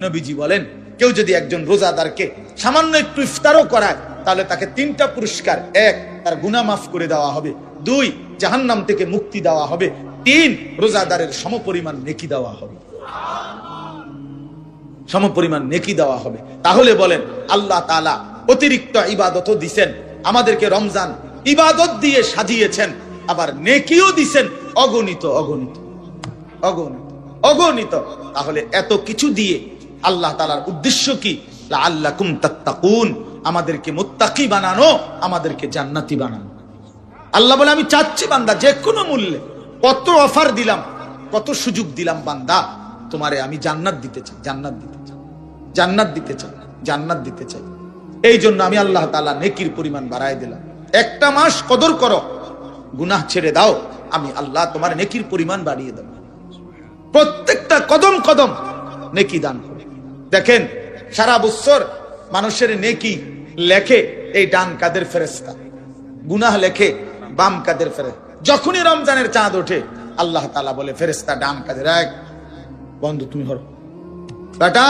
নবীজি বলেন, কেউ যদি একজন রোজাদারকে সামান্য একটু ইফতারও করায় তাহলে তাকে 3টা পুরস্কার: 1, তার গুনাহ মাফ করে দেওয়া হবে; 2, জাহান্নাম থেকে মুক্তি দেওয়া হবে; 3, রোজাদারের সমপরিমাণ নেকি দেওয়া হবে। সমপরিমাণ নেকি দেওয়া হবে। তাহলে বলেন, আল্লাহ তাআলা অতিরিক্ত ইবাদতও দিবেন আমাদেরকে, রমজান ইবাদত দিয়ে সাজিয়েছেন, আবার নেকিও দিবেন অগণিত অগণিত অগণিত অগণিত। তাহলে এত কিছু দিয়ে আল্লাহ তাআলার উদ্দেশ্য কি? লাআল্লাকুম তাত্তাকুন, আমাদেরকে মুত্তাকি বানানো, আমাদেরকে জান্নাতি বানানো। আল্লাহ বলে, আমি চাচ্ছি বান্দা যে কোনো মূল্যে, কত অফার দিলাম, কত সুযোগ দিলাম, বান্দা তোমারে আমি জান্নাত দিতে চাই, জান্নাত দিতে চাই, জান্নাত দিতে চাই, জান্নাত দিতে চাই। এই জন্য আমি আল্লাহ তাআলা নেকির পরিমাণ বাড়ায় দিলাম। একটা মাস কদর করো, গুনাহ ছেড়ে দাও, আমি আল্লাহ তোমার নেকির পরিমাণ বাড়িয়ে দেব। প্রত্যেকটা কদম কদম নেকি দান করে। দেখেন, সারা বছর মানুষের নেকি লেখে এই ডান কাদের ফেরেশতা, গুনাহ লেখে বাম কাদের ফেরেশতা। যখনই রমজানের চাঁদ ওঠে আল্লাহ তাআলা বলে, ফেরেশতা ডান কাদের, এক বন্ধু তুমি হরো বেটা।